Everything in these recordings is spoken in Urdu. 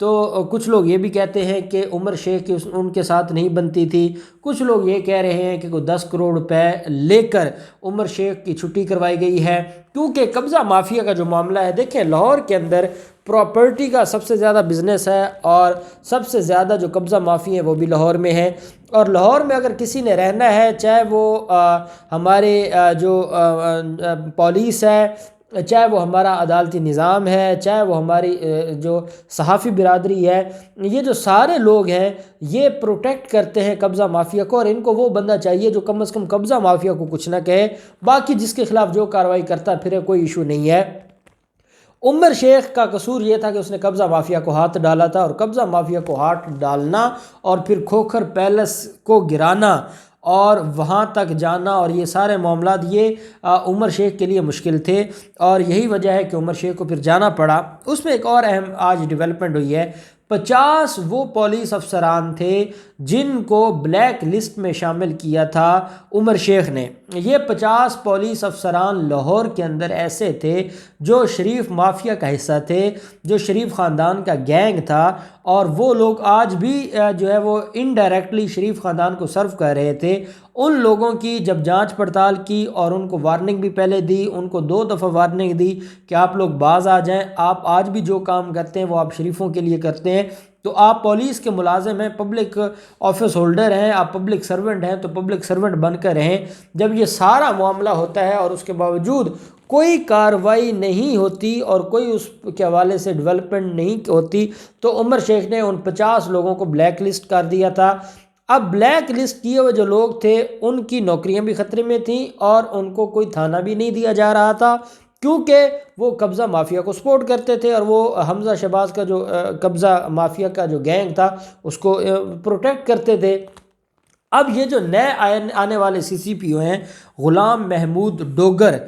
تو کچھ لوگ یہ بھی کہتے ہیں کہ عمر شیخ کی ان کے ساتھ نہیں بنتی تھی، کچھ لوگ یہ کہہ رہے ہیں کہ کوئی 10 کروڑ روپے لے کر عمر شیخ کی چھٹی کروائی گئی ہے، کیونکہ قبضہ مافیا کا جو معاملہ ہے، دیکھیں لاہور کے اندر پراپرٹی کا سب سے زیادہ بزنس ہے اور سب سے زیادہ جو قبضہ مافی ہیں وہ بھی لاہور میں ہے، اور لاہور میں اگر کسی نے رہنا ہے، چاہے وہ ہمارے جو پولیس ہے، چاہے وہ ہمارا عدالتی نظام ہے، چاہے وہ ہماری جو صحافی برادری ہے، یہ جو سارے لوگ ہیں یہ پروٹیکٹ کرتے ہیں قبضہ مافیا کو، اور ان کو وہ بندہ چاہیے جو کم از کم قبضہ مافیا کو کچھ نہ کہے، باقی جس کے خلاف جو کارروائی کرتا پھر کوئی ایشو نہیں ہے۔ عمر شیخ کا قصور یہ تھا کہ اس نے قبضہ مافیا کو ہاتھ ڈالا تھا، اور قبضہ مافیا کو ہاتھ ڈالنا اور پھر کھوکھر پیلس کو گرانا اور وہاں تک جانا اور یہ سارے معاملات یہ عمر شیخ کے لیے مشکل تھے، اور یہی وجہ ہے کہ عمر شیخ کو پھر جانا پڑا۔ اس میں ایک اور اہم آج ڈیولپمنٹ ہوئی ہے، 50 وہ پولیس افسران تھے جن کو بلیک لسٹ میں شامل کیا تھا عمر شیخ نے۔ یہ 50 پولیس افسران لاہور کے اندر ایسے تھے جو شریف مافیا کا حصہ تھے، جو شریف خاندان کا گینگ تھا، اور وہ لوگ آج بھی جو ہے وہ انڈائریکٹلی شریف خاندان کو سرو کر رہے تھے۔ ان لوگوں کی جب جانچ پڑتال کی اور ان کو وارننگ بھی پہلے دی، ان کو 2 دفعہ وارننگ دی کہ آپ لوگ باز آ جائیں، آپ آج بھی جو کام کرتے ہیں وہ آپ شریفوں کے لیے کرتے ہیں، تو آپ پولیس کے ملازم ہیں، پبلک آفس ہولڈر ہیں، آپ پبلک سرونٹ ہیں، تو پبلک سرونٹ بن کر رہیں۔ جب یہ سارا معاملہ ہوتا ہے اور اس کے باوجود کوئی کارروائی نہیں ہوتی اور کوئی اس کے حوالے سے ڈیولپمنٹ نہیں ہوتی، تو عمر شیخ نے ان 50 لوگوں کو بلیک لسٹ کر دیا تھا۔ اب بلیک لسٹ کیے ہوئے جو لوگ تھے ان کی نوکریاں بھی خطرے میں تھیں، اور ان کو کوئی تھانہ بھی نہیں دیا جا رہا تھا، کیونکہ وہ قبضہ مافیا کو سپورٹ کرتے تھے، اور وہ حمزہ شہباز کا جو قبضہ مافیا کا جو گینگ تھا اس کو پروٹیکٹ کرتے تھے۔ اب یہ جو نئے آنے والے CCPO ہیں، غلام محمود ڈوگر،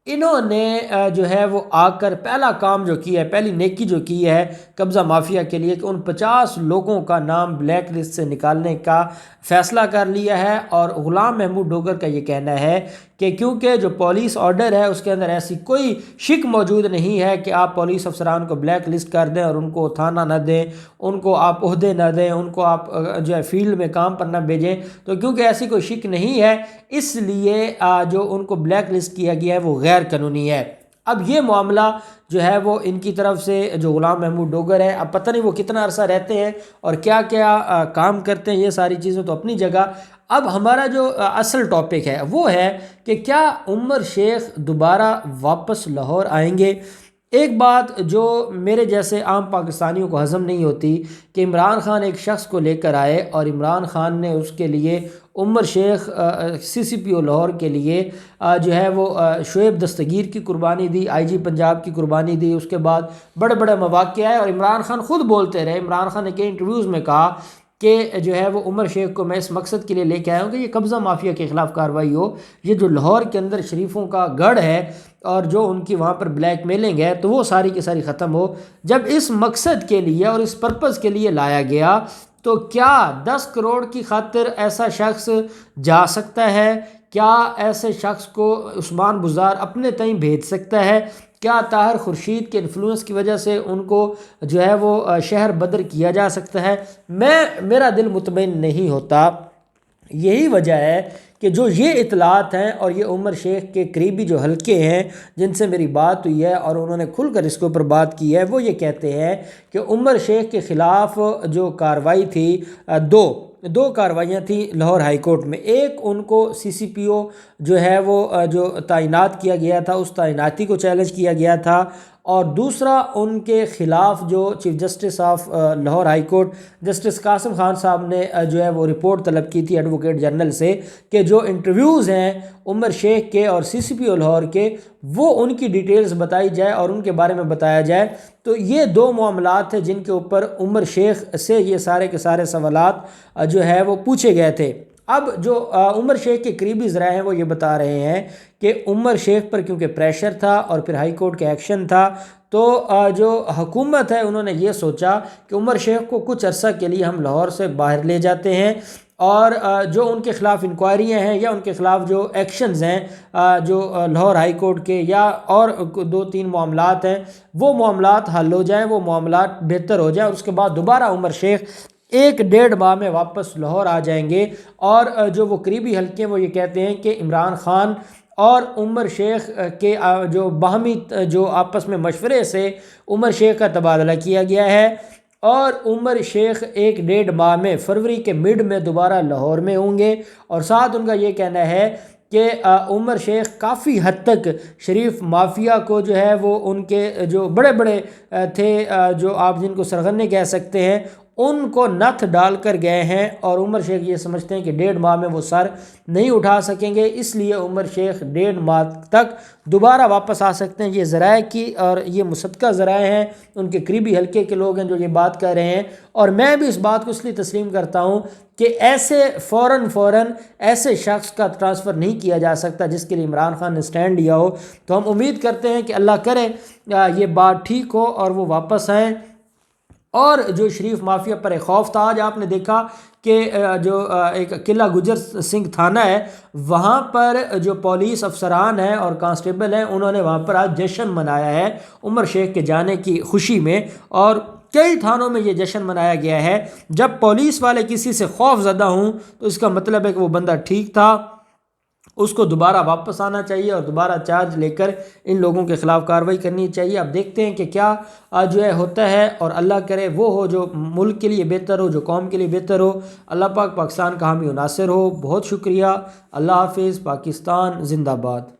انہوں نے جو ہے وہ آ کر پہلا کام جو کیا ہے، پہلی نیکی جو کی ہے قبضہ مافیا کے لیے، کہ ان 50 لوگوں کا نام بلیک لسٹ سے نکالنے کا فیصلہ کر لیا ہے۔ اور غلام محمود ڈوگر کا یہ کہنا ہے کہ کیونکہ جو پولیس آرڈر ہے اس کے اندر ایسی کوئی شک موجود نہیں ہے کہ آپ پولیس افسران کو بلیک لسٹ کر دیں اور ان کو تھانہ نہ دیں، ان کو آپ عہدے نہ دیں، ان کو آپ جو ہے فیلڈ میں کام پر نہ بھیجیں، تو کیونکہ ایسی کوئی شک نہیں ہے اس لیے جو ان کو بلیک لسٹ کیا گیا ہے وہ غیر قانونی ہے۔ اب یہ معاملہ جو ہے وہ ان کی طرف سے جو غلام محمود ڈوگر ہے، اب پتہ نہیں وہ کتنا عرصہ رہتے ہیں اور کیا کیا کام کرتے ہیں، یہ ساری چیزیں تو اپنی جگہ۔ اب ہمارا جو اصل ٹاپک ہے وہ ہے کہ کیا عمر شیخ دوبارہ واپس لاہور آئیں گے؟ ایک بات جو میرے جیسے عام پاکستانیوں کو ہضم نہیں ہوتی کہ عمران خان ایک شخص کو لے کر آئے اور عمران خان نے اس کے لیے عمر شیخ CCPO لاہور کے لیے جو ہے وہ شعیب دستگیر کی قربانی دی، IG پنجاب کی قربانی دی، اس کے بعد بڑے بڑے مواقع آئے، اور عمران خان خود بولتے رہے، عمران خان نے کئی انٹرویوز میں کہا کہ جو ہے وہ عمر شیخ کو میں اس مقصد کے لیے لے کے آیا ہوں کہ یہ قبضہ مافیا کے خلاف کارروائی ہو، یہ جو لاہور کے اندر شریفوں کا گڑھ ہے اور جو ان کی وہاں پر بلیک میلنگ ہے تو وہ ساری کی ساری ختم ہو۔ جب اس مقصد کے لیے اور اس پرپز کے لیے لایا گیا تو کیا 10 کروڑ کی خاطر ایسا شخص جا سکتا ہے؟ کیا ایسے شخص کو عثمان بزدار اپنے تئیں بھیج سکتا ہے؟ کیا طاہر خورشید کے انفلوئنس کی وجہ سے ان کو جو ہے وہ شہر بدر کیا جا سکتا ہے؟ میرا دل مطمئن نہیں ہوتا۔ یہی وجہ ہے کہ جو یہ اطلاعات ہیں اور یہ عمر شیخ کے قریبی جو حلقے ہیں جن سے میری بات ہوئی ہے اور انہوں نے کھل کر اس کے اوپر بات کی ہے، وہ یہ کہتے ہیں کہ عمر شیخ کے خلاف جو کارروائی تھی، دو کارروائیاں تھیں لاہور ہائی کورٹ میں۔ ایک ان کو CCPO جو ہے وہ جو تعینات کیا گیا تھا اس تعیناتی کو چیلنج کیا گیا تھا، اور دوسرا ان کے خلاف جو chief justice of Lahore high court justice Qasim Khan صاحب نے جو ہے وہ رپورٹ طلب کی تھی ایڈوکیٹ جنرل سے کہ جو انٹرویوز ہیں عمر شیخ کے اور CCPO لاہور کے، وہ ان کی ڈیٹیلز بتائی جائے اور ان کے بارے میں بتایا جائے۔ تو یہ 2 معاملات ہیں جن کے اوپر عمر شیخ سے یہ سارے کے سارے سوالات جو ہے وہ پوچھے گئے تھے۔ اب جو عمر شیخ کے قریبی ذرائع ہیں وہ یہ بتا رہے ہیں کہ عمر شیخ پر کیونکہ پریشر تھا اور پھر ہائی کورٹ کا ایکشن تھا، تو جو حکومت ہے انہوں نے یہ سوچا کہ عمر شیخ کو کچھ عرصہ کے لیے ہم لاہور سے باہر لے جاتے ہیں، اور جو ان کے خلاف انکوائریاں ہیں یا ان کے خلاف جو ایکشنز ہیں جو لاہور ہائی کورٹ کے یا اور 2-3 معاملات ہیں، وہ معاملات حل ہو جائیں، وہ معاملات بہتر ہو جائیں، اور اس کے بعد دوبارہ عمر شیخ 1-1.5 ماہ میں واپس لاہور آ جائیں گے۔ اور جو وہ قریبی حلقے ہیں وہ یہ کہتے ہیں کہ عمران خان اور عمر شیخ کے جو باہمی جو آپس میں مشورے سے عمر شیخ کا تبادلہ کیا گیا ہے، اور عمر شیخ 1-1.5 ماہ میں فروری کے مڈ میں دوبارہ لاہور میں ہوں گے۔ اور ساتھ ان کا یہ کہنا ہے کہ عمر شیخ کافی حد تک شریف مافیا کو جو ہے وہ ان کے جو بڑے بڑے تھے، جو آپ جن کو سرغنے کہہ سکتے ہیں، ان کو نتھ ڈال کر گئے ہیں، اور عمر شیخ یہ سمجھتے ہیں کہ 1.5 ماہ میں وہ سر نہیں اٹھا سکیں گے، اس لیے عمر شیخ 1.5 ماہ تک دوبارہ واپس آ سکتے ہیں۔ یہ ذرائع کی اور یہ مصدقہ ذرائع ہیں، ان کے قریبی حلقے کے لوگ ہیں جو یہ بات کہہ رہے ہیں، اور میں بھی اس بات کو اس لیے تسلیم کرتا ہوں کہ ایسے فوراً ایسے شخص کا ٹرانسفر نہیں کیا جا سکتا جس کے لیے عمران خان نے سٹینڈ لیا ہو۔ تو ہم امید کرتے ہیں کہ اللہ کرے یہ بات ٹھیک ہو اور وہ واپس آئیں۔ اور جو شریف مافیا پر ایک خوف تھا، آج آپ نے دیکھا کہ جو ایک قلعہ گجر سنگھ تھانہ ہے، وہاں پر جو پولیس افسران ہیں اور کانسٹیبل ہیں، انہوں نے وہاں پر آج جشن منایا ہے عمر شیخ کے جانے کی خوشی میں، اور کئی تھانوں میں یہ جشن منایا گیا ہے۔ جب پولیس والے کسی سے خوف زدہ ہوں تو اس کا مطلب ہے کہ وہ بندہ ٹھیک تھا، اس کو دوبارہ واپس آنا چاہیے اور دوبارہ چارج لے کر ان لوگوں کے خلاف کارروائی کرنی چاہیے۔ اب دیکھتے ہیں کہ کیا جو ہے ہوتا ہے، اور اللہ کرے وہ ہو جو ملک کے لیے بہتر ہو، جو قوم کے لیے بہتر ہو۔ اللہ پاک پاکستان کا حامی و ناصر ہو۔ بہت شکریہ۔ اللہ حافظ۔ پاکستان زندہ باد۔